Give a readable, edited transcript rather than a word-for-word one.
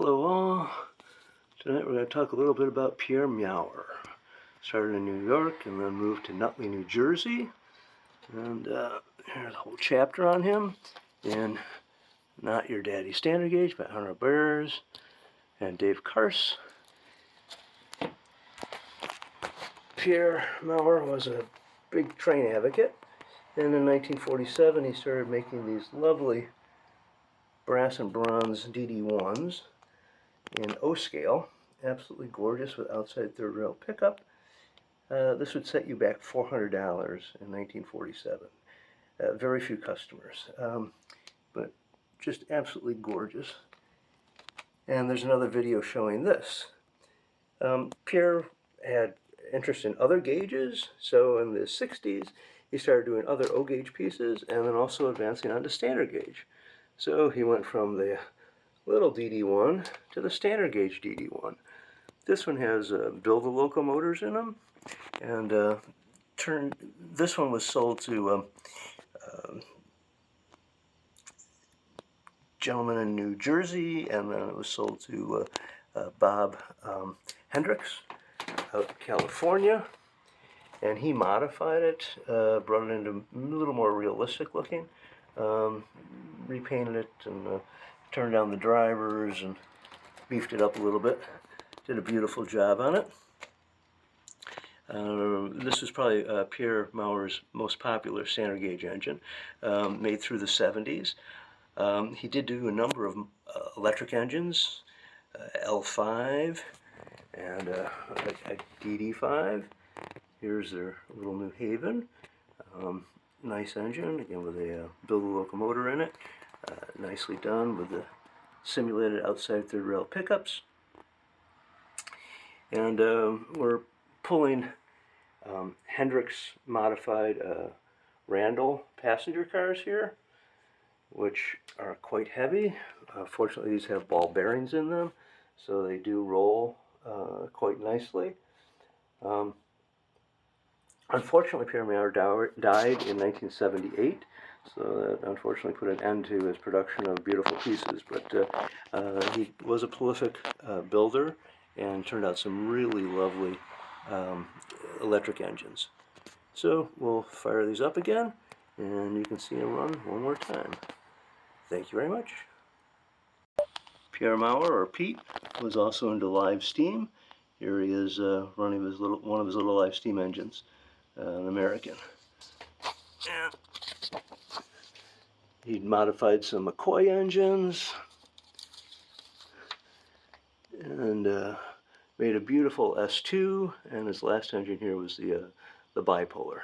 Hello all. Tonight we're going to talk a little bit about Pierre Maurer. Started in New York and then moved to Nutley, New Jersey. And here's a whole chapter on him in Not Your Daddy's Standard Gauge by Hunter Bears and Dave Karse. Pierre Maurer was a big train advocate, and in 1947 he started making these lovely brass and bronze DD1s in O scale, absolutely gorgeous with outside third rail pickup. This would set you back $400 in 1947. Very few customers, but just absolutely gorgeous. And there's another video showing this. Pierre had interest in other gauges, so in the 60s he started doing other O gauge pieces and then also advancing onto standard gauge. So he went from the little DD1 to the standard gauge DD1. This one has build-a-locomotors in them, and this one was sold to gentleman in New Jersey, and then it was sold to Bob Hendricks out in California, and he modified it, brought it into a little more realistic looking, repainted it and turned down the drivers and beefed it up a little bit. Did a beautiful job on it. This is probably Pierre Maurer's most popular standard gauge engine, made through the 70s. He did do a number of electric engines, L5 and a DD5. Here's their little New Haven. Nice engine, again with a build-a-locomotor in it. Nicely done with the simulated outside third rail pickups. And we're pulling Hendricks modified Randall passenger cars here, which are quite heavy. Fortunately, these have ball bearings in them, so they do roll quite nicely. Unfortunately, Pierre Maurer died in 1978, so that unfortunately put an end to his production of beautiful pieces. But he was a prolific builder and turned out some really lovely electric engines. So we'll fire these up again, and you can see them run one more time. Thank you very much. Pierre Maurer, or Pete, was also into live steam. Here he is running one of his little live steam engines. An American. And he'd modified some McCoy engines and made a beautiful S2, and his last engine here was the bipolar.